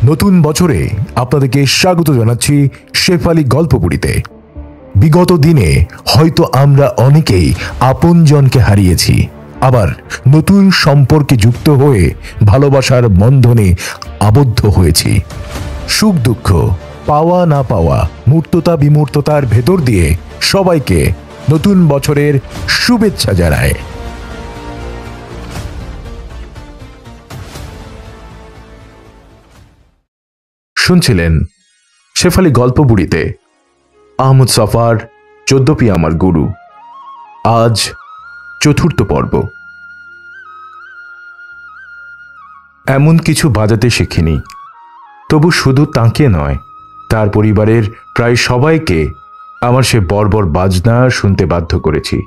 নতুন বছরে আপনাদেরকে স্বাগত জানাচ্ছি শেফালি গল্পপুরীতে। বিগত দিনে হয়তো আমরা অনেকেই আপনজনকে হারিয়েছি, আবার নতুন সম্পর্কে যুক্ত হয়ে ভালোবাসার বন্ধনে আবদ্ধ হয়েছি। সুখ দুঃখ, পাওয়া না পাওয়া, মূর্ততা বিমূর্ততার ভেতর দিয়ে সবাইকে নতুন বছরের শুভেচ্ছা জানায়। শুনছিলেন শেফালি গল্পবুড়িতে আহমদ সফার 14 আমার গুরু। আজ চতুর্থ পর্ব। এমন কিছু বাজাতে শিখিনি, তবু শুধু তাকে নয়, তার পরিবারের প্রায় সবাইকে আমার সে বর্বর বাজনা শুনতে বাধ্য করেছি।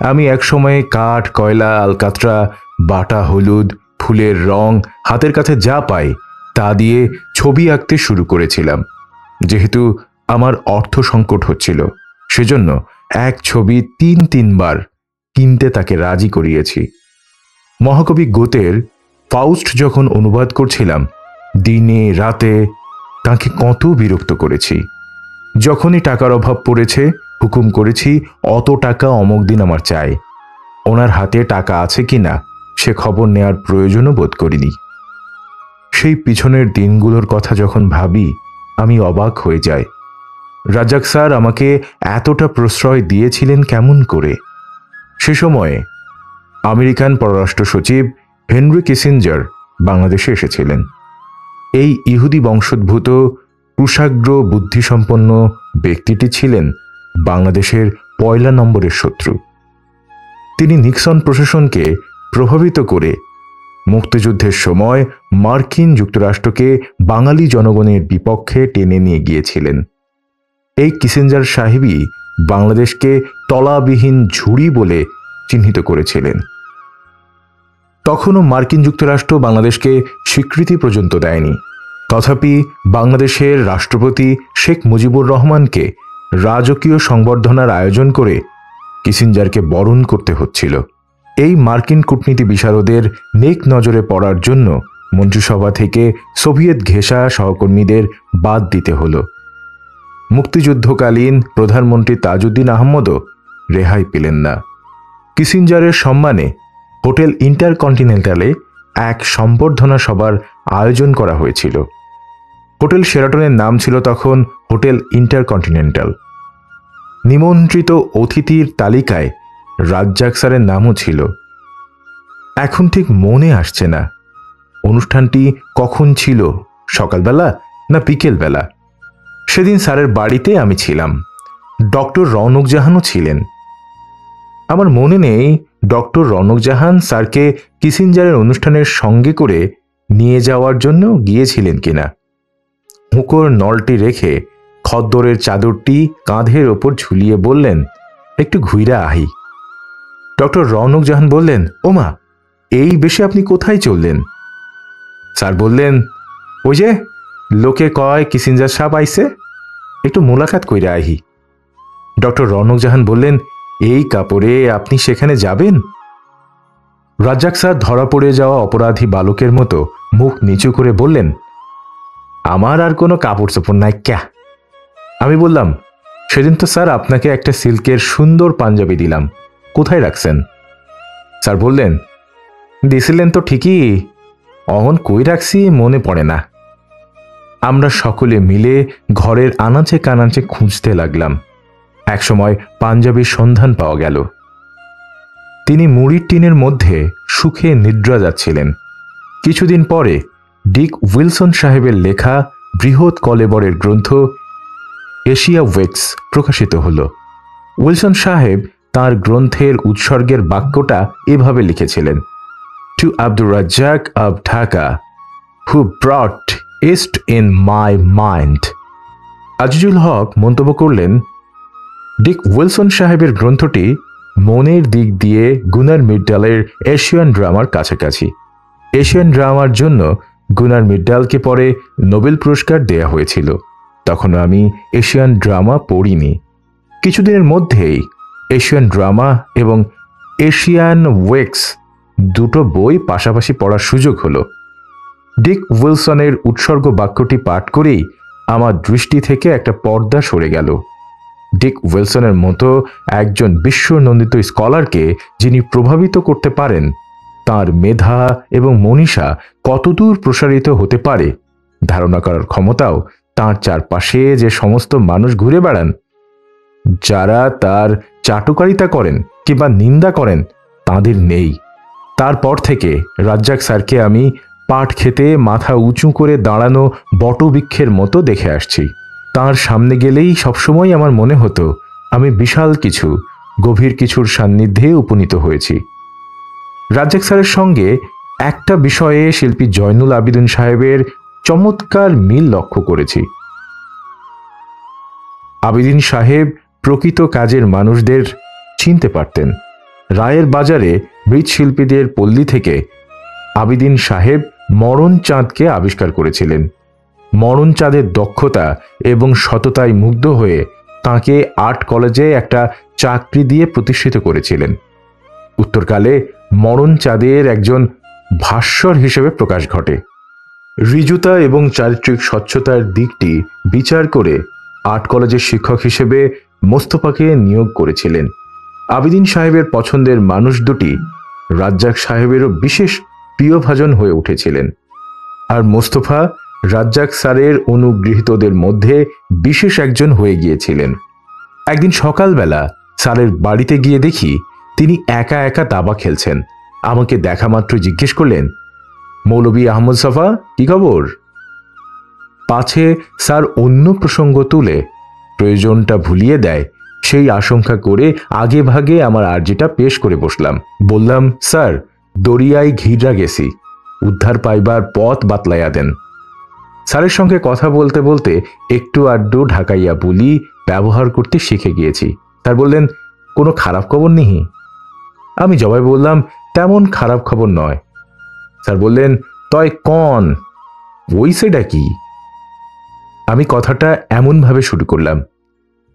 আমি একসময়ে কাঠ, কয়লা, আলকাতরা, বাটা হলুদ, ফুলের রং, হাতের কাছে যা পাই তা দিয়ে ছবি আঁকতে শুরু করেছিলাম। যেহেতু আমার অর্থ সংকট হচ্ছিল, সেজন্য এক ছবি 3 বার কিনতে তাকে রাজি করিয়েছি। মহাকবি গোতের ফাউস্ট যখন অনুবাদ করছিলাম, দিনে রাতে তাকে কত বিরক্ত করেছি। যখনই টাকার অভাব পড়েছে, হুকুম করেছি অত টাকা অমুক দিন আমার চাই। ওনার হাতে টাকা আছে কিনা সে খবর নেয়ার প্রয়োজনও বোধ করিনি। সেই পিছনের দিনগুলোর কথা যখন ভাবি, আমি অবাক হয়ে যাই। রাজ্জাক স্যার আমাকে এতটা প্রশ্রয় দিয়েছিলেন কেমন করে? সে সময়ে আমেরিকান পররাষ্ট্র সচিব হেনরি কিসিঞ্জার বাংলাদেশে এসেছিলেন। এই ইহুদি বংশোদ্ভূত কুশাগ্র বুদ্ধিসম্পন্ন ব্যক্তিটি ছিলেন বাংলাদেশের 1 নম্বরের শত্রু। তিনি নিক্সন প্রশাসনকে প্রভাবিত করে মুক্তিযুদ্ধের সময় মার্কিন যুক্তরাষ্ট্রকে বাঙালি জনগণের বিপক্ষে টেনে নিয়ে গিয়েছিলেন। এই কিসিঞ্জার সাহেবই বাংলাদেশকে তলাবিহীন ঝুড়ি বলে চিহ্নিত করেছিলেন। তখনও মার্কিন যুক্তরাষ্ট্র বাংলাদেশকে স্বীকৃতি পর্যন্ত দেয়নি। তথাপি বাংলাদেশের রাষ্ট্রপতি শেখ মুজিবুর রহমানকে রাজকীয় সংবর্ধনার আয়োজন করে কিসিঞ্জারকে বরণ করতে হচ্ছিল। এই মার্কিন কূটনীতি বিশারদের নেক নজরে পড়ার জন্য মন্ত্রিসভা থেকে সোভিয়েত ঘেঁষা সহকর্মীদের বাদ দিতে হলো। মুক্তিযুদ্ধকালীন প্রধানমন্ত্রী তাজউদ্দিন আহমদও রেহাই পেলেন না। কিসিঞ্জারের সম্মানে হোটেল ইন্টারকন্টিনেন্টালে এক সম্বর্ধনা সভার আয়োজন করা হয়েছিল। হোটেল শেরাটনের নাম ছিল তখন হোটেল ইন্টারকন্টিনেন্টাল। নিমন্ত্রিত অতিথির তালিকায় রাজ্জাক স্যারের নামও ছিল। এখন ঠিক মনে আসছে না অনুষ্ঠানটি কখন ছিল, সকালবেলা না বিকেলবেলা। সেদিন স্যারের বাড়িতে আমি ছিলাম, ডক্টর রৌনক জাহানও ছিলেন। আমার মনে নেই ডক্টর রৌনক জাহান স্যারকে কিসিঞ্জারের অনুষ্ঠানের সঙ্গে করে নিয়ে যাওয়ার জন্য গিয়েছিলেন কিনা। হুঁকোর নলটি রেখে খদ্দরের চাদরটি কাঁধের ওপর ঝুলিয়ে বললেন, একটু ঘুইরা আহি। ডক্টর রৌনক জাহান বললেন, ওমা, এই বেশে আপনি কোথায় চললেন? স্যার বললেন, ওই যে লোকে কয় কিসিঞ্জার সাহেব আইছে, একটু মোলাকাত কইরা আহি। ডক্টর রৌনক জাহান বললেন, এই কাপড়ে আপনি সেখানে যাবেন? রাজ্জাক স্যার ধরা পড়ে যাওয়া অপরাধী বালকের মতো মুখ নিচু করে বললেন, আমার আর কোনো কাপড় চোপড় নাই ক্যা। আমি বললাম, সেদিন তো স্যার আপনাকে একটা সিল্কের সুন্দর পাঞ্জাবি দিলাম, কোথায় রাখছেন? স্যার বললেন, দিছিলেন তো ঠিকই, অহন কই রাখছি মনে পড়ে না। আমরা সকলে মিলে ঘরের আনাচে কানাচে খুঁজতে লাগলাম। একসময় পাঞ্জাবির সন্ধান পাওয়া গেল। তিনি মুড়ির টিনের মধ্যে সুখে নিদ্রা যাচ্ছিলেন। কিছুদিন পরে ডিক উইলসন সাহেবের লেখা বৃহৎ কলেবরের গ্রন্থ এশিয়া ওয়েক্স প্রকাশিত হল। উইলসন সাহেব তাঁর গ্রন্থের উৎসর্গের বাক্যটা এভাবে লিখেছিলেন, to Abdur Razzaq of Dhaka who brought east in my mind. Azizul Huq মন্তব্য করলেন, ডিক উইলসন সাহেবের গ্রন্থটি মনের দিক দিয়ে গুনার মিডডালের এশিয়ান ড্রামার কাছাকাছি। এশিয়ান ড্রামার জন্য গুনার মিডডালকে পরে নোবেল পুরস্কার দেয়া হয়েছিল। তখন আমি এশিয়ান ড্রামা পড়িনি। কিছুদিনের মধ্যেই এশিয়ান ড্রামা এবং এশিয়ান ওয়েক্স দুটো বই পাশাপাশি পড়ার সুযোগ হলো। ডিক উইলসনের উৎসর্গ বাক্যটি পাঠ করেই আমার দৃষ্টি থেকে একটা পর্দা সরে গেল। ডিক উইলসনের মতো একজন বিশ্বনন্দিত স্কলারকে যিনি প্রভাবিত করতে পারেন, তার মেধা এবং মনীষা কতদূর প্রসারিত হতে পারে ধারণা করার ক্ষমতাও তার চারপাশে যে সমস্ত মানুষ ঘুরে বেড়ান, যারা তার চাটুকারিতা করেন কিংবা নিন্দা করেন, তাদের নেই। তারপর থেকে রাজ্জাক স্যারকে আমি পাট খেতে মাথা উঁচু করে দাঁড়ানো বটবৃক্ষের মতো দেখে আসছি। তার সামনে গেলেই সবসময় আমার মনে হতো আমি বিশাল কিছু, গভীর কিছুর সান্নিধ্যে উপনীত হয়েছি। রাজ্জাক স্যারের সঙ্গে একটা বিষয়ে শিল্পী জয়নুল আবিদিন সাহেবের চমৎকার মিল লক্ষ্য করেছি। আবিদিন সাহেব প্রকৃত কাজের মানুষদের চিনতে পারতেন। রায়ের বাজারে মৃৎশিল্পীদের পল্লী থেকে আবিদিন সাহেব মরণ চাঁদকে আবিষ্কার করেছিলেন। মরণ চাঁদের দক্ষতা এবং সততায় মুগ্ধ হয়ে তাঁকে আর্ট কলেজে একটা চাকরি দিয়ে প্রতিষ্ঠিত করেছিলেন। উত্তরকালে মরণ চাঁদের একজন ভাস্বর হিসেবে প্রকাশ ঘটে। ঋজুতা এবং চারিত্রিক স্বচ্ছতার দিকটি বিচার করে আর্ট কলেজের শিক্ষক হিসেবে মোস্তফাকে নিয়োগ করেছিলেন। আবিদিন সাহেবের পছন্দের মানুষ দুটি রাজ্জাক সাহেবেরও বিশেষ প্রিয়ভাজন হয়ে উঠেছিলেন, আর মোস্তফা রাজ্জাক স্যারের অনুগৃহীতদের মধ্যে বিশেষ একজন হয়ে গিয়েছিলেন। একদিন সকালবেলা স্যারের বাড়িতে গিয়ে দেখি তিনি একা একা দাবা খেলছেন। আমাকে দেখা মাত্র জিজ্ঞেস করলেন, মৌলভী আহমদ সফা, কি খবর? পাছে স্যার অন্য প্রসঙ্গ তুলে প্রয়োজনটা ভুলিয়ে দেয় সেই আশঙ্কা করে আগে ভাগে আমার আর্জিটা পেশ করে বসলাম। বললাম, স্যার, দরিয়ায় ঘিরা গেছি, উদ্ধার পাইবার পথ বাতলাইয়া দেন। স্যারের সঙ্গে কথা বলতে বলতে একটু আড্ডু ঢাকাইয়া বলি ব্যবহার করতে শিখে গিয়েছি। স্যার বললেন, কোনো খারাপ খবর নেই? আমি জবাবে বললাম, তেমন খারাপ খবর নয়। স্যার বললেন, তয় কন, ওই সেটা কি? আমি কথাটা এমনভাবে শুরু করলাম,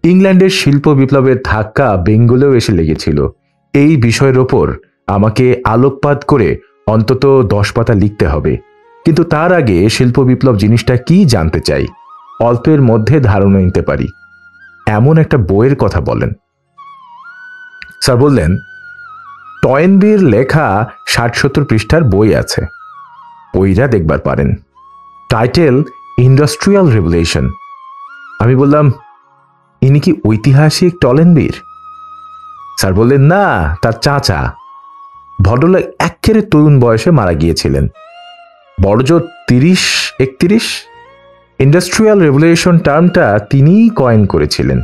ইংল্যান্ডের শিল্প বিপ্লবের ধাক্কা বেঙ্গলেও এসে লেগেছিল। এই বিষয়ের ওপর আমাকে আলোকপাত করে অন্তত 10 পাতা লিখতে হবে, কিন্তু তার আগে শিল্প বিপ্লব জিনিসটা কি জানতে চাই, অল্পের মধ্যে ধারণা নিতে পারি এমন একটা বইয়ের কথা বলেন। স্যার বললেন, টয়েনবির লেখা 60-70 পৃষ্ঠার বই আছে, ওইরা দেখবার পারেন। Title industrial revolution. আমি বললাম, ইনি কি ঐতিহাসিক টলেনবির? স্যার বললেন, না, তার চাচা। ভদ্রলোক এক্কেরে তরুণ বয়সে মারা গিয়েছিলেন, বড়জোর 30-31। ইন্ডাস্ট্রিয়াল রেভলিউশন টার্মটা তিনিই কয়েন করেছিলেন।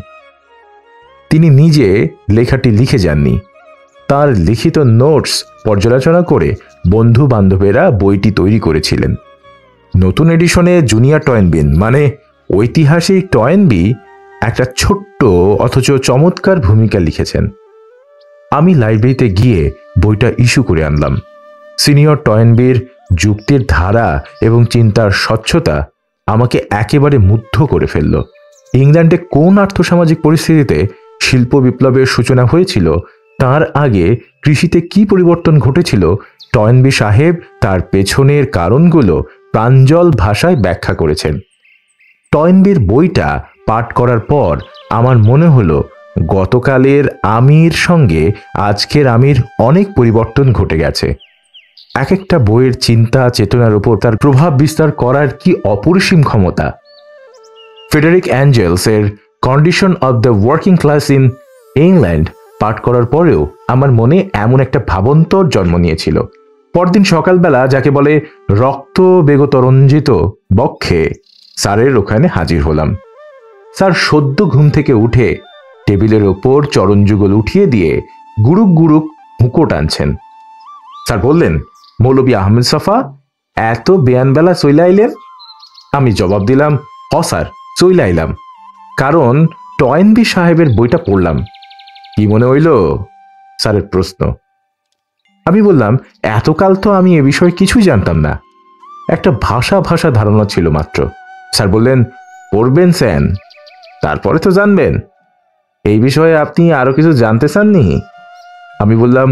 তিনি নিজে লেখাটি লিখে যাননি, তার লিখিত নোটস পর্যালোচনা করে বন্ধু বান্ধবেরা বইটি তৈরি করেছিলেন। নতুন এডিশনে জুনিয়র টয়েনবি মানে ঐতিহাসিক টয়েনবি একটা ছোট্ট অথচ চমৎকার ভূমিকা লিখেছেন। আমি লাইব্রেরিতে গিয়ে বইটা ইস্যু করে আনলাম। সিনিয়র টয়েনবির যুক্তির ধারা এবং চিন্তার স্বচ্ছতা আমাকে একেবারে মুগ্ধ করে ফেলল। ইংল্যান্ডে কোন আর্থসামাজিক পরিস্থিতিতে শিল্প বিপ্লবের সূচনা হয়েছিল, তার আগে কৃষিতে কি পরিবর্তন ঘটেছিল, টয়েনবি সাহেব তার পেছনের কারণগুলো প্রাঞ্জল ভাষায় ব্যাখ্যা করেছেন। টয়েনবির বইটা পাঠ করার পর আমার মনে হলো গতকালের আমির সঙ্গে আজকের আমির অনেক পরিবর্তন ঘটে গেছে। এক একটা বইয়ের চিন্তা চেতনার উপর তার প্রভাব বিস্তার করার কি অপরিসীম ক্ষমতা। ফ্রেডারিক অ্যাঞ্জেলস এর condition of the working class in England পাঠ করার পরেও আমার মনে এমন একটা ভাবন্তর জন্ম নিয়েছিল। পরদিন সকালবেলা যাকে বলে রক্ত বেগতরঞ্জিত বক্ষে স্যারের ওখানে হাজির হলাম। স্যার সদ্য ঘুম থেকে উঠে টেবিলের ওপর চরণযুগল উঠিয়ে দিয়ে গুরুক গুরুক হুঁকো টানছেন। স্যার বললেন, মৌলভী আহমেদ সফা, এত বেয়ানবেলা চইলা আইলেন? আমি জবাব দিলাম, হ স্যার, চইলা আইলাম, কারণ টয়েনবি সাহেবের বইটা পড়লাম। কি মনে হইল? স্যারের প্রশ্ন। আমি বললাম, এতকাল তো আমি এ বিষয়ে কিছুই জানতাম না, একটা ভাষা ধারণা ছিল মাত্র। স্যার বললেন, পড়বেন স্যান, তারপরে তো জানবেন। এই বিষয়ে আপনি আরো কিছু জানতে চাননি? আমি বললাম,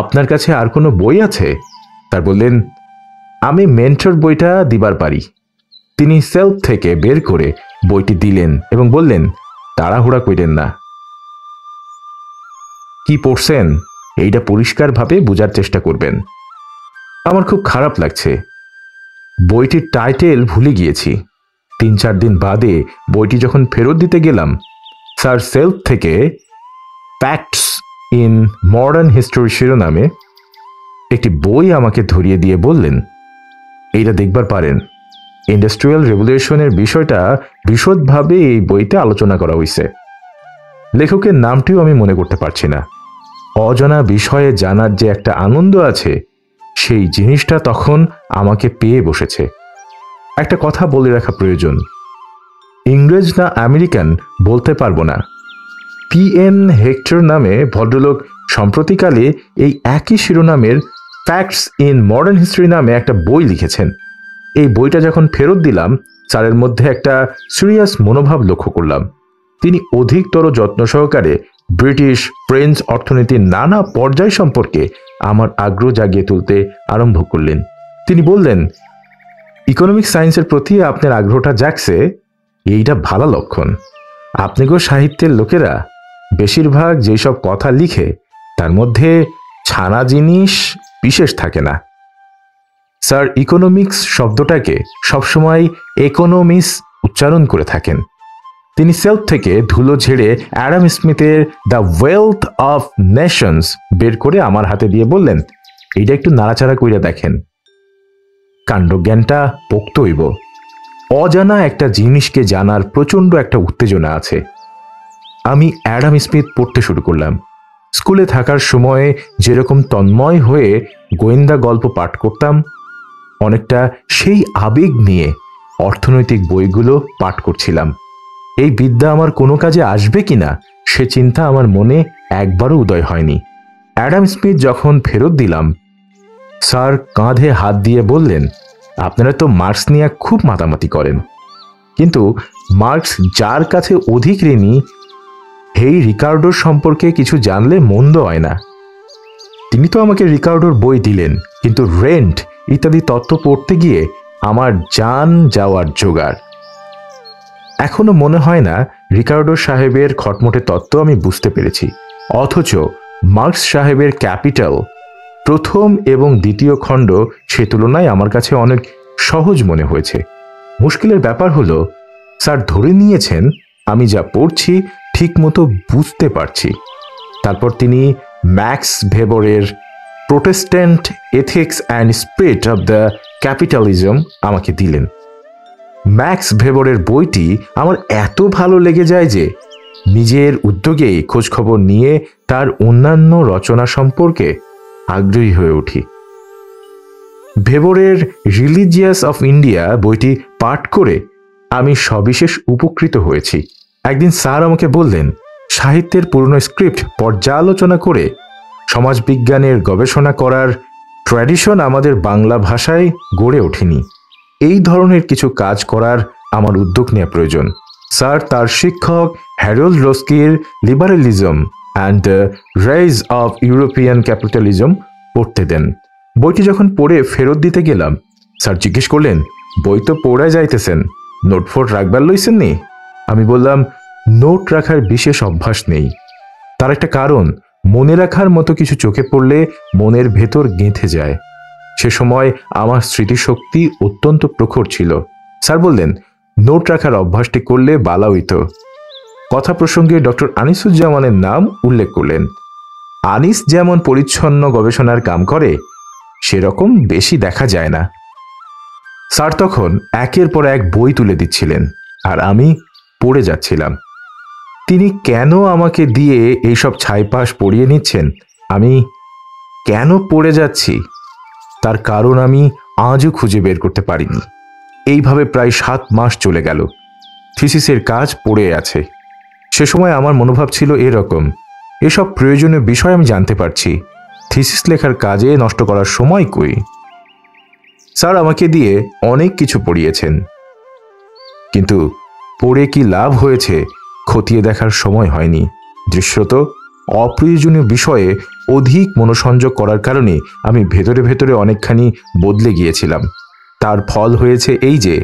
আপনার কাছে আর কোনো বই আছে? স্যার বললেন, আমি মেন্টর বইটা দিবার পারি। তিনি সেলফ থেকে বের করে বইটি দিলেন এবং বললেন, তাড়াহুড়া কইরেন না, কি পড়ছেন এইটা পরিষ্কারভাবে বোঝার চেষ্টা করবেন। আমার খুব খারাপ লাগছে, বইটির টাইটেল ভুলে গিয়েছি। 3-4 দিন বাদে বইটি যখন ফেরত দিতে গেলাম, স্যার সেলফ থেকে ফ্যাক্টস ইন মডার্ন হিস্টোরি শিরোনামে একটি বই আমাকে ধরিয়ে দিয়ে বললেন, এইটা দেখবার পারেন, ইন্ডাস্ট্রিয়াল রেভলিউশনের বিষয়টা বিশদভাবে এই বইতে আলোচনা করা হয়েছে। লেখকের নামটিও আমি মনে করতে পারছি না। অজানা বিষয়ে জানার যে একটা আনন্দ আছে, সেই জিনিসটা তখন আমাকে পেয়ে বসেছে। একটা কথা বলে রাখা প্রয়োজন, ইংরেজ না আমেরিকান বলতে পারবো না। P.N. হেক্টর নামে ভদ্রলোক সম্প্রতিকালে এই একই শিরোনামের ফ্যাক্টস ইন মডার্ন হিস্ট্রি নামে একটা বই লিখেছেন। এই বইটা যখন ফেরত দিলাম, স্যারের মধ্যে একটা সিরিয়াস মনোভাব লক্ষ্য করলাম। তিনি অধিকতর যত্ন সহকারে ব্রিটিশ ফ্রেঞ্চ অর্থনীতির নানা পর্যায় সম্পর্কে আমার আগ্রহ জাগিয়ে তুলতে আরম্ভ করলেন। তিনি বললেন, ইকোনমিক সায়েন্সের প্রতি আপনার আগ্রহটা জাগছে, এইটা ভালো লক্ষণ। আপনিগো সাহিত্যের লোকেরা বেশিরভাগ যেসব কথা লিখে তার মধ্যে ছানা জিনিস বিশেষ থাকে না। স্যার ইকোনমিক্স শব্দটাকে সবসময় ইকোনমিস উচ্চারণ করে থাকেন। তিনি সেলফ থেকে ধুলো ঝেড়ে অ্যাডাম স্মিথের দ্য ওয়েলথ অফ নেশনস বের করে আমার হাতে দিয়ে বললেন, এইটা একটু নাড়াচাড়া কইরা দেখেন, কাণ্ডজ্ঞানটা পোক্ত হইব। অজানা একটা জিনিসকে জানার প্রচণ্ড একটা উত্তেজনা আছে। আমি অ্যাডাম স্মিথ পড়তে শুরু করলাম। স্কুলে থাকার সময়ে যেরকম তন্ময় হয়ে গোয়েন্দা গল্প পাঠ করতাম, অনেকটা সেই আবেগ নিয়ে অর্থনৈতিক বইগুলো পাঠ করছিলাম। এই বিদ্যা আমার কোনো কাজে আসবে কিনা সে চিন্তা আমার মনে একবারও উদয় হয়নি। অ্যাডাম স্মিথ যখন ফেরত দিলাম, স্যার কাঁধে হাত দিয়ে বললেন, আপনারা তো মার্কস নিয়ে খুব মাতামাতি করেন, কিন্তু মার্কস যার কাছে অধিক ঋণী, হেই রিকার্ডোর সম্পর্কে কিছু জানলে মন্দ হয় না। তিনি তো আমাকে রিকার্ডোর বই দিলেন, কিন্তু রেন্ট ইত্যাদি তত্ত্ব পড়তে গিয়ে আমার জান যাওয়ার জোগাড়। এখনো মনে হয় না রিকার্ডো সাহেবের খটমটে তত্ত্ব আমি বুঝতে পেরেছি, অথচ মার্কস সাহেবের ক্যাপিটাল প্রথম এবং দ্বিতীয় খণ্ড সে তুলনায় আমার কাছে অনেক সহজ মনে হয়েছে। মুশকিলের ব্যাপার হলো, স্যার ধরে নিয়েছেন আমি যা পড়ছি ঠিকমতো বুঝতে পারছি। তারপর তিনি ম্যাক্স ভেবরের Protestant ethics and spirit of the capitalism আমাকে দিলেন। ম্যাক্স ভেবরের বইটি আমার এত ভালো লেগে যায় যে নিজের উদ্যোগেই খোঁজখবর নিয়ে তার অন্যান্য রচনা সম্পর্কে আগ্রহী হয়ে উঠি। ভেবরের রিলিজিয়াস অফ ইন্ডিয়া বইটি পাঠ করে আমি সবিশেষ উপকৃত হয়েছি। একদিন স্যার আমাকে বললেন, সাহিত্যের পুরনো স্ক্রিপ্ট পর্যালোচনা করে সমাজবিজ্ঞানের গবেষণা করার ট্র্যাডিশন আমাদের বাংলা ভাষায় গড়ে ওঠেনি। এই ধরনের কিছু কাজ করার আমার উদ্যোগ নেওয়া প্রয়োজন। স্যার তার শিক্ষক হ্যারল্ড রস্কির liberalism and the rise of European capitalism পড়তে দেন। বইটি যখন পড়ে ফেরত দিতে গেলাম, স্যার জিজ্ঞেস করলেন, বই তো পড়ে যাইতেছেন, নোটফোট রাখবার লইছেন নি? আমি বললাম, নোট রাখার বিশেষ অভ্যাস নেই। তার একটা কারণ, মনে রাখার মতো কিছু চোখে পড়লে মনের ভেতর গেঁথে যায়। সে সময় আমার স্মৃতিশক্তি অত্যন্ত প্রখর ছিল। স্যার বললেন, নোট রাখার অভ্যাসটি করলে বালা হইত। কথা প্রসঙ্গে ডক্টর আনিসুজ্জামানের নাম উল্লেখ করলেন। আনিস যেমন পরিচ্ছন্ন গবেষণার কাম করে, সেরকম বেশি দেখা যায় না। স্যার তখন একের পর এক বই তুলে দিচ্ছিলেন, আর আমি পড়ে যাচ্ছিলাম। তিনি কেন আমাকে দিয়ে এইসব ছাইপাশ পড়িয়ে নিচ্ছেন, আমি কেন পড়ে যাচ্ছি, তার কারণ আমি আজও খুঁজে বের করতে পারিনি। এইভাবে প্রায় 7 মাস চলে গেল। থিসিসের কাজ পড়ে আছে। সে সময় আমার মনোভাব ছিল এরকম, এসব প্রয়োজনীয় বিষয় আমি জানতে পারছি, থিসিস লেখার কাজে নষ্ট করার সময় কই। স্যার আমাকে দিয়ে অনেক কিছু পড়িয়েছেন, কিন্তু পড়ে কি লাভ হয়েছে খতিয়ে দেখার সময় হয়নি। দৃশ্যত অপ্রয়োজনীয় বিষয়ে অধিক মনোসংযোগ করার কারণে আমি ভেতরে ভেতরে অনেকখানি বদলে গিয়েছিলাম। তার ফল হয়েছে এই যে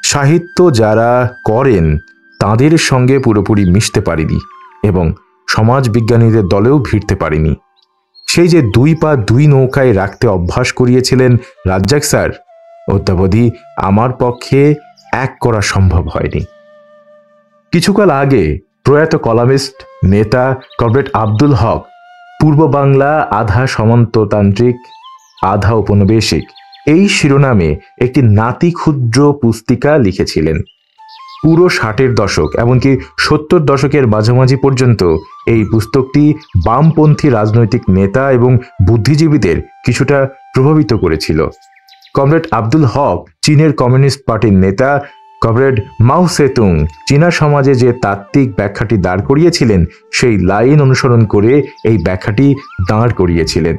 সাহিত্য যারা করেন তাদের সঙ্গে পুরোপুরি মিশতে পারিনি এবং সমাজ বিজ্ঞানীদের দলেও ভিড়তে পারিনি। সেই যে 2 পা 2 নৌকায় রাখতে অভ্যাস করিয়েছিলেন রাজ্জাক স্যার, অদ্যাবধি আমার পক্ষে এক করা সম্ভব হয়নি। কিছুকাল আগে প্রয়াত কলামিস্ট নেতা কমরেড আব্দুল হক পূর্ব বাংলা আধা সামন্ততান্ত্রিক আধা ঔপনিবেশিক এই শিরোনামে একটি নাতি ক্ষুদ্র পুস্তিকা লিখেছিলেন। পুরো 60-এর দশক এমনকি 70 দশকের মাঝামাঝি পর্যন্ত এই পুস্তকটি বামপন্থী রাজনৈতিক নেতা এবং বুদ্ধিজীবীদের কিছুটা প্রভাবিত করেছিল। কমরেড আব্দুল হক চীনের কমিউনিস্ট পার্টির নেতা কমরেড মাও সেতুং চীনা সমাজে যে তাত্ত্বিক ব্যাখ্যাটি দাঁড় করিয়েছিলেন সেই লাইন অনুসরণ করে এই ব্যাখ্যাটি দাঁড় করিয়েছিলেন।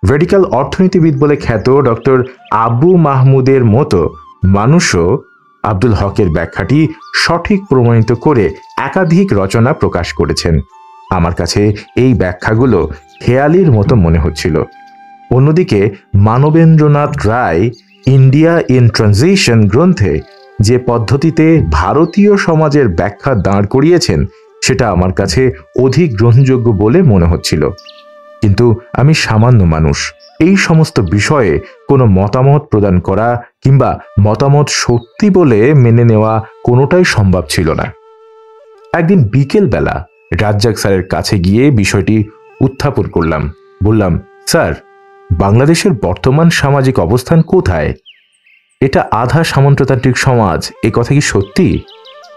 রেডিক্যাল অর্থনীতিবিদ বলে খ্যাত ডক্টর আবু মাহমুদের মতো মানুষও আব্দুল হকের ব্যাখ্যাটি সঠিক প্রমাণিত করে একাধিক রচনা প্রকাশ করেছেন। আমার কাছে এই ব্যাখ্যাগুলো খেয়ালির মতো মনে হচ্ছিল। অন্যদিকে মানবেন্দ্রনাথ রায় ইন্ডিয়া ইন ট্রানজিশন গ্রন্থে যে পদ্ধতিতে ভারতীয় সমাজের ব্যাখ্যা দাঁড় করিয়েছেন সেটা আমার কাছে অধিক গ্রহণযোগ্য বলে মনে হচ্ছিল। কিন্তু আমি সামান্য মানুষ, এই সমস্ত বিষয়ে কোনো মতামত প্রদান করা কিংবা মতামত সত্যি বলে মেনে নেওয়া কোনোটাই সম্ভব ছিল না। একদিন বিকেল বেলা রাজ্জাক স্যারের কাছে গিয়ে বিষয়টি উত্থাপন করলাম। বললাম, স্যার, বাংলাদেশের বর্তমান সামাজিক অবস্থান কোথায়? এটা আধা সামন্ততান্ত্রিক সমাজ, এ কথা কি সত্যি?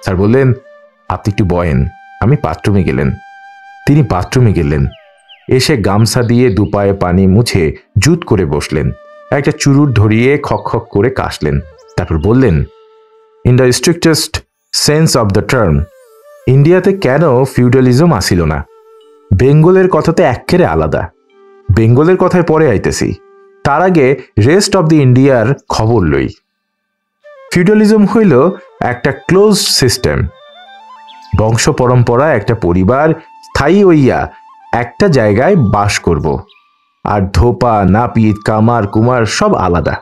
স্যার বললেন, আপনি একটু বয়েন। আমি বাথরুমে গেলেন। তিনি বাথরুমে গেলেন, এসে গামছা দিয়ে দুপায়ে পানি মুছে জুত করে বসলেন, একটা চুরুট ধরিয়ে খক খক করে কাশলেন। তারপর বললেন, in the strictest sense of the term ইন্ডিয়াতে কেন ফিউডালিজম আসিল না? বেঙ্গলের কথা তো এক্কেরে আলাদা। বেঙ্গলের কথায় পরে আইতেছি, তার আগে রেস্ট অব দি ইন্ডিয়ার খবর লই। ফিউডালিজম হইল একটা ক্লোজ সিস্টেম। বংশ পরম্পরা একটা পরিবার স্থায়ী হইয়া একটা জায়গায় বাস করব, আর ধোপা নাপিত কামার কুমার সব আলাদা।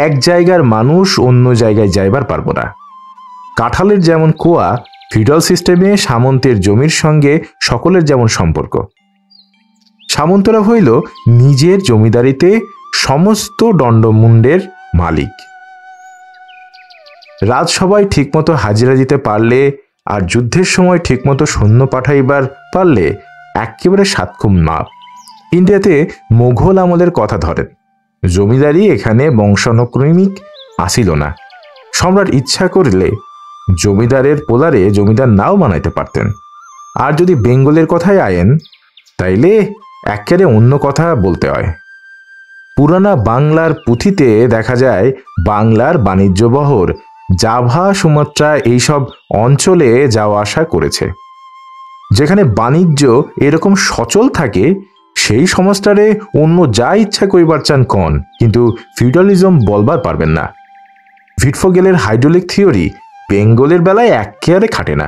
এক জায়গার মানুষ অন্য জায়গায় যাইবার পারব না। কাঁঠালের যেমন কোয়া, ফিউডাল সিস্টেমে সামন্তের জমির সঙ্গে সকলের যেমন সম্পর্ক। সামন্তরা হইল নিজের জমিদারিতে সমস্ত দণ্ডমুণ্ডের মালিক। রাজসভায় ঠিকমতো হাজিরা দিতে পারলে আর যুদ্ধের সময় ঠিকমতো সৈন্য পাঠাইবার পারলে একেবারে সাতক্ষুম মাপ। ইন্ডিয়াতে মোঘল আমলের কথা ধরেন, জমিদারি এখানে বংশানুক্রমিক আসিল না। সম্রাট ইচ্ছা করলে জমিদারের পোলারে জমিদার নাও বানাইতে পারতেন। আর যদি বেঙ্গলের কথায় আয়েন তাইলে একেবারে অন্য কথা বলতে হয়। পুরানা বাংলার পুঁথিতে দেখা যায় বাংলার বাণিজ্য বহর জাভা, সুমাত্রা এইসব অঞ্চলে যাওয়া আসা করেছে। যেখানে বাণিজ্য এরকম সচল থাকে সেই সমাজটারে অন্য যা ইচ্ছা করিবার চান কন, কিন্তু ফিউডালিজম বলবার পারবেন না। ভিটফোগেলের হাইড্রোলিক থিওরি বেঙ্গলের বেলায় একেবারে খাটে না।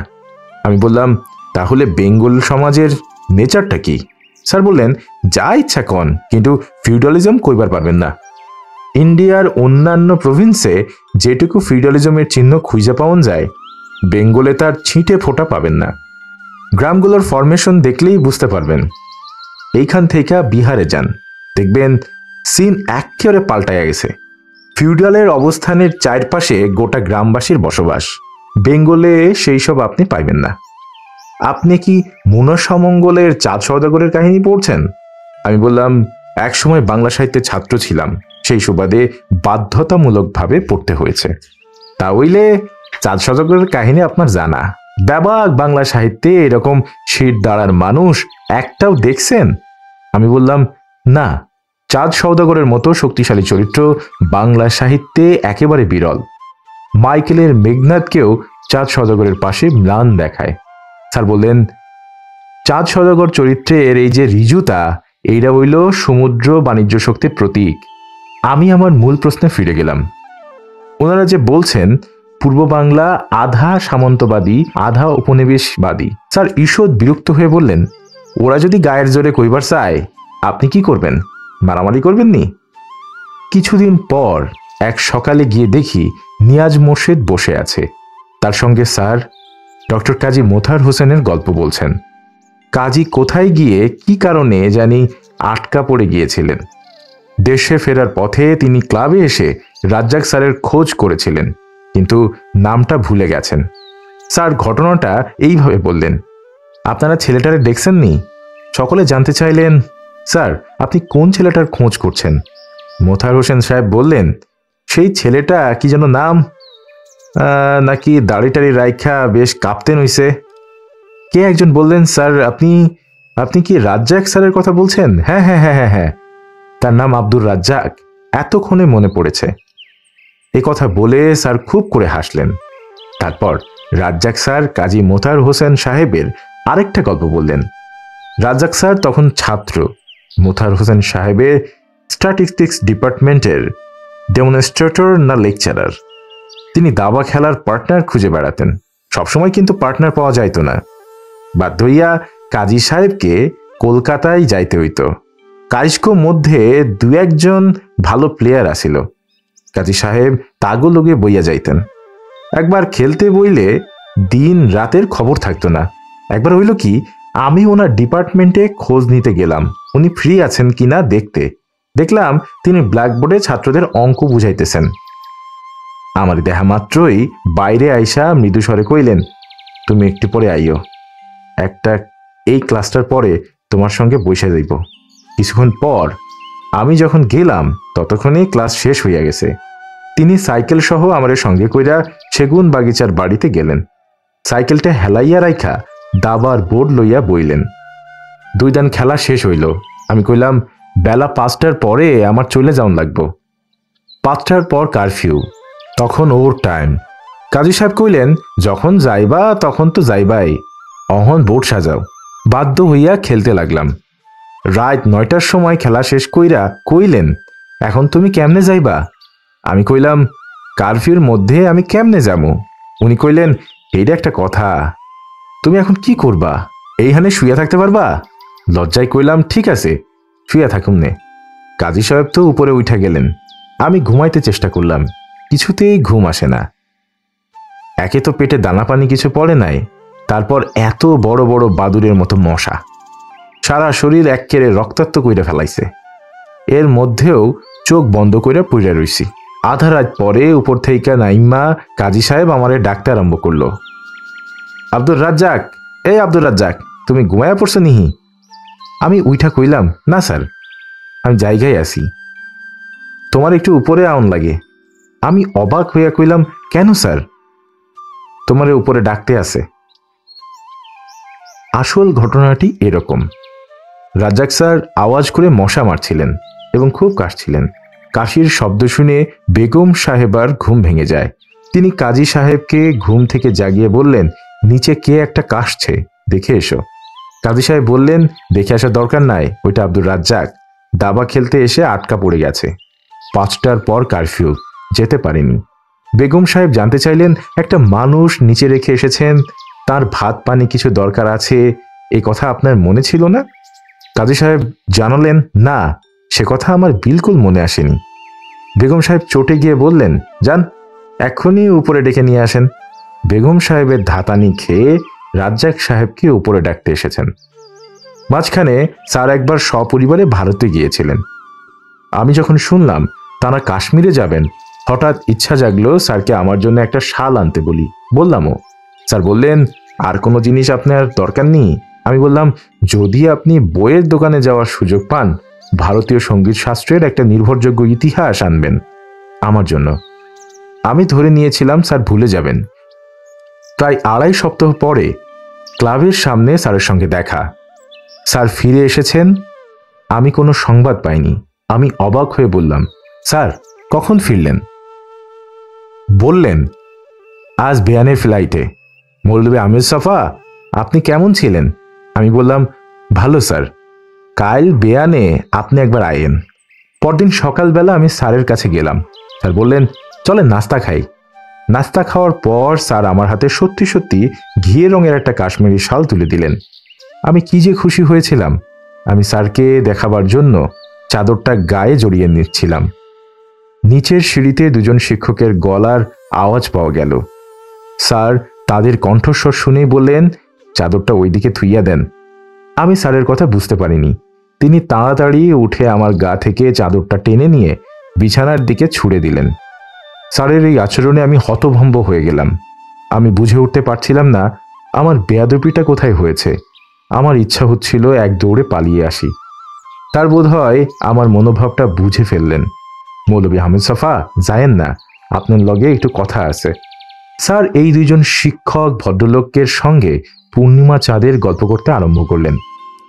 আমি বললাম, তাহলে বেঙ্গল সমাজের নেচারটা কি? স্যার বললেন, যা ইচ্ছা কন, কিন্তু ফিউডালিজম কইবার পারবেন না। ইন্ডিয়ার অন্যান্য প্রভিন্সে যেটুকু ফিউডালিজমের চিহ্ন খুঁজে পাওয়া যায়, বেঙ্গলে তার ছিটে ফোঁটা পাবেন না। গ্রামগুলোর ফরমেশন দেখলেই বুঝতে পারবেন। এইখান থেকে বিহারে যান, দেখবেন সিন একেবারে পাল্টাইয়া গেছে। ফিউডালের অবস্থানের চারপাশে গোটা গ্রামবাসীর বসবাস। বেঙ্গলে সেই সব আপনি পাইবেন না। আপনি কি মনসামঙ্গলের চাঁদ সওদাগরের কাহিনী পড়ছেন? আমি বললাম, একসময় বাংলা সাহিত্যের ছাত্র ছিলাম, সেই সুবাদে বাধ্যতামূলকভাবে পড়তে হয়েছে। তা হইলে চাঁদ সওদাগরের কাহিনী আপনার জানা। ব্যাপক বাংলা সাহিত্যে এরকম শির দাঁড়ার মানুষ একটাও দেখছেন? আমি বললাম, না, চাঁদ সওদাগরের মতো শক্তিশালী চরিত্র বাংলা সাহিত্যে একেবারে বিরল। মাইকেলের মেঘনাদকেও চাঁদ সওদাগরের পাশে ম্লান দেখায়। স্যার বললেন, চাঁদ সওদাগর চরিত্রের এই যে ঋজুতা, এইটা হইল সমুদ্র বাণিজ্য শক্তির প্রতীক। আমি আমার মূল প্রশ্নে ফিরে গেলাম। ওনারা যে বলছেন পূর্ব বাংলা আধা সামন্তবাদী আধা উপনিবেশবাদী। স্যার ঈষৎ বিরক্ত হয়ে বললেন, ওরা যদি গায়ের জোরে কইবার চায় আপনি কি করবেন? মারামারি করবেন নি? কিছুদিন পর এক সকালে গিয়ে দেখি নিয়াজ মোর্শেদ বসে আছে। তার সঙ্গে স্যার ডক্টর কাজী মোতাহার হোসেনের গল্প বলছেন। কাজী কোথায় গিয়ে কি কারণে জানি আটকা পড়ে গিয়েছিলেন। দেশে ফেরার পথে তিনি ক্লাবে এসে রাজ্জাক স্যারের খোঁজ করেছিলেন, কিন্তু নামটা ভুলে গেছেন। স্যার ঘটনাটা এইভাবে বললেন, আপনারা ছেলেটারে দেখছেন নি? সকলে জানতে চাইলেন, স্যার আপনি কোন ছেলেটার খোঁজ করছেন? মোতাহার হোসেন সাহেব বললেন, সেই ছেলেটা কি যেন নাম, নাকি দাড়িটারি রাইখা বেশ কাঁপতেন হইছে। কে একজন বললেন, স্যার আপনি আপনি কি রাজ্জাক স্যারের কথা বলছেন? হ্যাঁ হ্যাঁ হ্যাঁ হ্যাঁ হ্যাঁ, তার নাম আব্দুর রাজ্জাক, এতক্ষণে মনে পড়েছে। এ কথা বলে স্যার খুব করে হাসলেন। তারপর রাজ্জাক স্যার কাজী মোতাহার হোসেন সাহেবের আরেকটা গল্প বললেন। রাজ্জাক স্যার তখন ছাত্র, মোতাহার হোসেন সাহেবের স্ট্যাটিস্টিক্স ডিপার্টমেন্টের ডেমনস্ট্রেটর না লেকচারার। তিনি দাবা খেলার পার্টনার খুঁজে বেড়াতেন, সবসময় কিন্তু পার্টনার পাওয়া যাইত না। বাধ্য হইয়া কাজী সাহেবকে কলকাতায় যাইতে হইত। কাইস্কো মধ্যে দু একজন ভালো প্লেয়ার আসিল, কাজী সাহেব তাগো লগে বইয়া যাইতেন। একবার খেলতে বইলে দিন রাতের খবর থাকতো না। একবার হইল কি, আমি ওনার ডিপার্টমেন্টে খোঁজ নিতে গেলাম উনি ফ্রি আছেন কিনা দেখতে। দেখলাম তিনি ব্ল্যাকবোর্ডে ছাত্রদের অঙ্ক বুঝাইতেছেন। আমার দেখা মাত্রই বাইরে আইসা মৃদুস্বরে কইলেন, তুমি একটু পরে আইও, একটা এই ক্লাসটার পরে তোমার সঙ্গে বসে যাইব। কিছুক্ষণ পর আমি যখন গেলাম ততক্ষণে ক্লাস শেষ হইয়া গেছে। তিনি সাইকেল সহ আমার সঙ্গে কইরা সেগুন বাগিচার বাড়িতে গেলেন। সাইকেলটা হেলাইয়া রাইখা দাবার বোর্ড লইয়া বইলেন। 2 দান খেলা শেষ হইল। আমি কইলাম, বেলা 5টার পরে আমার চলে যাওন লাগবো। 5টার পর কারফিউ, তখন ওর টাইম। কাজী সাহেব কইলেন, যখন যাইবা তখন তো যাইবাই, অহন বোর্ড সাজাও। বাধ্য হইয়া খেলতে লাগলাম। রাত 9টার সময় খেলা শেষ কইরা কইলেন, এখন তুমি কেমনে যাইবা? আমি কইলাম, কারফিউর মধ্যে আমি কেমনে যাবো? উনি কইলেন, এইটা একটা কথা, তুমি এখন কি করবা? এইখানে শুয়ে থাকতে পারবা? লজ্জায় কইলাম, ঠিক আছে শুয়ে থাকুন নে। কাজী সাহেব তো উপরে উঠা গেলেন। আমি ঘুমাইতে চেষ্টা করলাম, কিছুতেই ঘুম আসে না। একে তো পেটে দানা পানি কিছু পড়ে নাই, তারপর এত বড় বড় বাদুরের মতো মশা, সারা শরীর এক্কেরে রক্তাক্ত কইরা ফেলাইছে। এর মধ্যেও চোখ বন্ধ কইরা পইরা রইছি। আধা রাত পরে উপর থেকে নাইম্মা কাজী সাহেব আমারে ডাকতে আরম্ভ করলো, আব্দুর রাজ্জাক, এই আব্দুর রাজ্জাক, তুমি ঘুমায়া পড়ছো নিহি? আমি উইঠা কইলাম, না স্যার, আমি জায়গায় আছি, তোমার একটু উপরে আউন লাগে। আমি অবাক হইয়া কইলাম, কেন স্যার? তোমারে উপরে ডাকতে আছে। আসল ঘটনাটি এরকম, রাজ্জাক স্যার আওয়াজ করে মশা মারছিলেন এবং খুব কাশছিলেন। কাশির শব্দ শুনে বেগম সাহেবার ঘুম ভেঙে যায়। তিনি কাজী সাহেবকে ঘুম থেকে জাগিয়ে বললেন, নিচে কে একটা কাশছে, দেখে এসো। কাজী সাহেব বললেন, দেখে আসার দরকার নাই, ওইটা আব্দুর রাজ্জাক, দাবা খেলতে এসে আটকা পড়ে গেছে। 5টার পর কারফিউ, যেতে পারেনি। বেগম সাহেব জানতে চাইলেন, একটা মানুষ নিচে রেখে এসেছেন, তার ভাত পানি কিছু দরকার আছে, এই কথা আপনার মনে ছিল না? কাজী সাহেব জানালেন, না, সে কথা আমার বিলকুল মনে আসেনি। বেগম সাহেব চটে গিয়ে বললেন, যান এক্ষুনি উপরে ডেকে নিয়ে আসেন। বেগম সাহেবের ধাতানি খেয়ে রাজ্জাক সাহেবকে উপরে ডাকতে এসেছেন। মাঝখানে স্যার একবার সপরিবারে ভারতে গিয়েছিলেন। আমি যখন শুনলাম তারা কাশ্মীরে যাবেন, হঠাৎ ইচ্ছা জাগলো স্যারকে আমার জন্য একটা শাল আনতে বলি। বললামও। স্যার বললেন, আর কোনো জিনিস আপনার দরকার নেই? আমি বললাম, যদি আপনি বইয়ের দোকানে যাওয়ার সুযোগ পান, ভারতীয় সঙ্গীত শাস্ত্রের একটা নির্ভরযোগ্য ইতিহাস আনবেন আমার জন্য। আমি ধরে নিয়েছিলাম স্যার ভুলে যাবেন। প্রায় 2.5 সপ্তাহ পরে ক্লাবের সামনে স্যারের সঙ্গে দেখা। স্যার ফিরে এসেছেন, আমি কোনো সংবাদ পাইনি। আমি অবাক হয়ে বললাম, স্যার কখন ফিরলেন? বললেন, আজ বেয়ানের ফ্লাইটে। মৌলভী আহমেদ সাফা, আপনি কেমন ছিলেন? আমি বললাম, ভালো স্যার, কাল বেয়ানে আপনি একবার আয়েন। পরদিন সকালবেলা আমি স্যারের কাছে গেলাম। স্যার বললেন, চলে নাস্তা খাই। নাস্তা খাওয়ার পর স্যার আমার হাতে সত্যি সত্যি ঘিয়ে রঙের একটা কাশ্মীরি শাল তুলে দিলেন। আমি কি যে খুশি হয়েছিলাম। আমি স্যারকে দেখাবার জন্য চাদরটা গায়ে জড়িয়ে নিচ্ছিলাম। নিচের সিঁড়িতে দুজন শিক্ষকের গলার আওয়াজ পাওয়া গেল। স্যার তাদের কণ্ঠস্বর শুনেই বললেন, চাদরটা ওইদিকে থুইয়া দেন। আমি স্যারের কথা বুঝতে পারিনি। তিনি তাড়াতাড়ি উঠে আমার গা থেকে চাদরটা টেনে নিয়ে বিছানার দিকে ছুড়ে দিলেন। স্যারের এই আচরণে আমি হতভম্ব হয়ে গেলাম। আমি বুঝে উঠতে পারছিলাম না আমার বেয়াদবিটা কোথায় হয়েছে। আমার ইচ্ছা হচ্ছিল এক দৌড়ে পালিয়ে আসি। তার বোধ হয় আমার মনোভাবটা বুঝে ফেললেন। মৌলভী হামিদ সাফা, যায়েন না, আপনার লগে একটু কথা আছে। স্যার এই দুইজন শিক্ষক ভদ্রলোকের সঙ্গে পূর্ণিমা চাঁদের গল্প করতে আরম্ভ করলেন।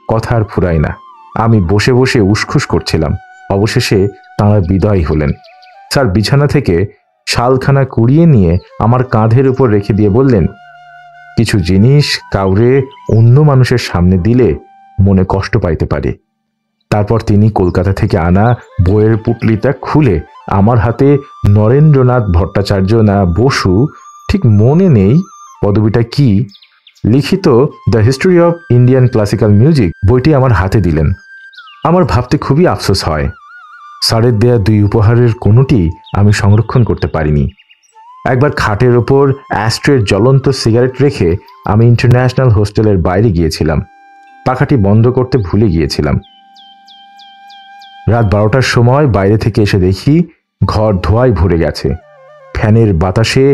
কথা আর ফুরায় না। আমি বসে বসে উসখুস করছিলাম। অবশেষে তাঁরা বিদায় হলেন। স্যার বিছানা থেকে শালখানা কুড়িয়ে নিয়ে আমার কাঁধের উপর রেখে দিয়ে বললেন, কিছু জিনিস কাউরে অন্য মানুষের সামনে দিলে মনে কষ্ট পাইতে পারে। তারপর তিনি কলকাতা থেকে আনা বইয়ের পুটলিটা খুলে আমার হাতে নরেন্দ্রনাথ ভট্টাচার্য না বসু, ঠিক মনে নেই পদবিটা কি, লিখিত the history of Indian classical music বইটি আমার হাতে দিলেন। আমার ভাবতে খুবই আফসোস হয়, স্যারের দেয়া দুই উপহারের কোনোটি আমি সংরক্ষণ করতে পারিনি। একবার খাটের ওপর অ্যাস্ট্রের জ্বলন্ত সিগারেট রেখে আমি ইন্টারন্যাশনাল হোস্টেলের বাইরে গিয়েছিলাম। পাখাটি বন্ধ করতে ভুলে গিয়েছিলাম। রাত 12টার সময় বাইরে থেকে এসে দেখি ঘর ধোঁয়ায় ভরে গেছে। ফ্যানের বাতাসে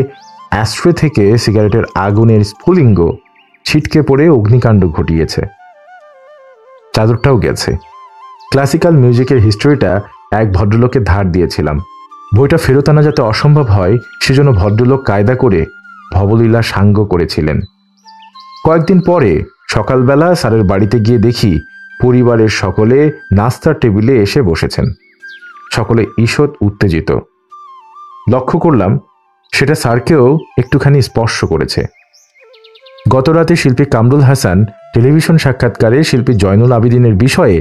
অ্যাস্ট্রে থেকে সিগারেটের আগুনের স্ফুলিঙ্গ ছিটকে পড়ে অগ্নিকাণ্ড ঘটিয়েছে। চাদরটাও গেছে। ক্লাসিক্যাল মিউজিকের হিস্ট্রিটা এক ভদ্রলোককে ধার দিয়েছিলাম। বইটা ফেরত আনা যাতে অসম্ভব হয় সেজন্য ভদ্রলোক কায়দা করে ভবলীলা সাঙ্গ করেছিলেন। কয়েকদিন পরে সকালবেলা স্যারের বাড়িতে গিয়ে দেখি পরিবারের সকলে নাস্তার টেবিলে এসে বসেছেন। সকলে ঈষৎ উত্তেজিত। লক্ষ্য করলাম সেটা স্যারকেও একটুখানি স্পর্শ করেছে। গতরাতে শিল্পী কামরুল হাসান টেলিভিশন সাক্ষাৎকারে শিল্পী জয়নুল আবেদিনের বিষয়ে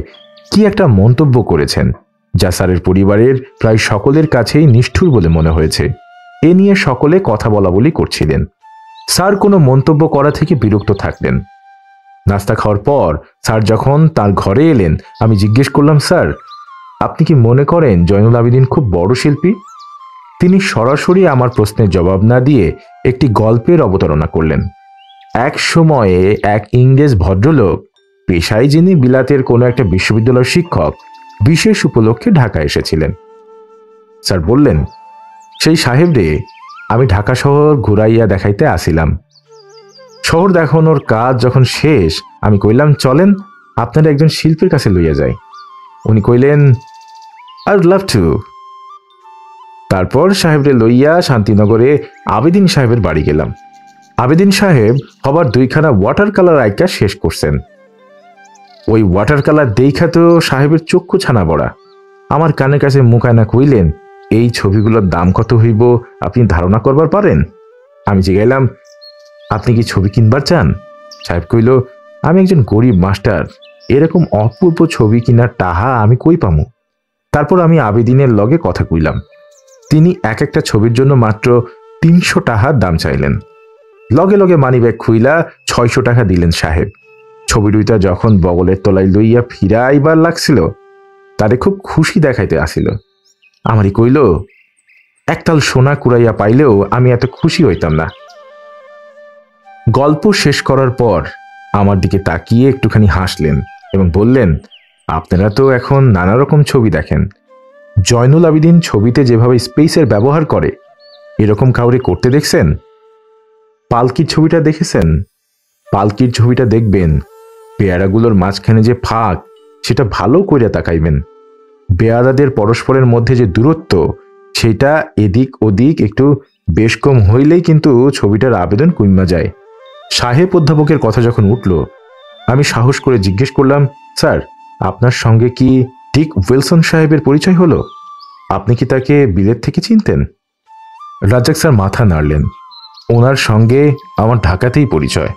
কি একটা মন্তব্য করেছেন, যা স্যারের পরিবারের প্রায় সকলের কাছেই নিষ্ঠুর বলে মনে হয়েছে। এ নিয়ে সকলে কথা বলা বলি করছিলেন। স্যার কোনো মন্তব্য করা থেকে বিরক্ত থাকলেন। নাস্তা খাওয়ার পর স্যার যখন তার ঘরে এলেন, আমি জিজ্ঞেস করলাম, স্যার আপনি কি মনে করেন জয়নুল আবেদিন খুব বড় শিল্পী? তিনি সরাসরি আমার প্রশ্নের জবাব না দিয়ে একটি গল্পের অবতারণা করলেন। এক সময়ে এক ইংরেজ ভদ্রলোক, পেশায় যিনি বিলাতের কোনো একটা বিশ্ববিদ্যালয়ের শিক্ষক, বিশেষ উপলক্ষে ঢাকা এসেছিলেন। স্যার বললেন, সেই সাহেবরে আমি ঢাকা শহর ঘুরাইয়া দেখাইতে আসিলাম। শহর দেখানোর কাজ যখন শেষ, আমি কইলাম, চলেন আপনারা একজন শিল্পীর কাছে লইয়া যাই। উনি কইলেন, আই উড লাভ টু। তারপর সাহেবরে লইয়া শান্তিনগরে আবেদিন সাহেবের বাড়ি গেলাম। আবেদিন সাহেব হবার 2খানা ওয়াটার কালার আইকা শেষ করছেন। ওই ওয়াটার কালার দেখা তো সাহেবের চক্ষু ছানা বড়া। আমার কানের কাছে মুখ আয়না কইলেন, এই ছবিগুলোর দাম কত হইব আপনি ধারণা করবার পারেন? আমি জিগাইলাম, আপনি কি ছবি কিনবার চান? সাহেব কইল, আমি একজন গরিব মাস্টার, এরকম অপূর্ব ছবি কিনার টাহা আমি কই পামু? তারপর আমি আবেদিনের লগে কথা কইলাম। তিনি এক একটা ছবির জন্য মাত্র 300 টাকার দাম চাইলেন। লগে লগে মানিব্যাগ খুইলা 600 টাকা দিলেন সাহেব। ছবি দুইটা যখন বগলের তলায় লইয়া ফিরাইবার লাগছিল, তারে খুব খুশি দেখাইতে আসিল। আমারই কইল, একতাল সোনা কুড়াইয়া পাইলেও আমি এত খুশি হইতাম না। গল্প শেষ করার পর আমার দিকে তাকিয়ে একটুখানি হাসলেন এবং বললেন, আপনারা তো এখন নানা রকম ছবি দেখেন। জয়নুল আবেদিন ছবিতে যেভাবে স্পেসের ব্যবহার করে, এরকম কাউরে করতে দেখছেন? পালকির ছবিটা দেখেছেন? পালকির ছবিটা দেখবেন, পেয়ারাগুলোর মাঝখানে যে ফাঁক, সেটা ভালো করে তাকাইবেন। পেয়ারাদের পরস্পরের মধ্যে যে দূরত্ব, সেটা এদিক ওদিক একটু বেশ কম হইলেই কিন্তু ছবিটার আবেদন কইমা যায়। সাহেব অধ্যাপকের কথা যখন উঠল, আমি সাহস করে জিজ্ঞেস করলাম, স্যার আপনার সঙ্গে কি ডিক উইলসন সাহেবের পরিচয় হলো? আপনি কি তাকে বিলেত থেকে চিনতেন? রাজ্জাক স্যার মাথা নাড়লেন। ওনার সঙ্গে আমার ঢাকাতেই পরিচয়।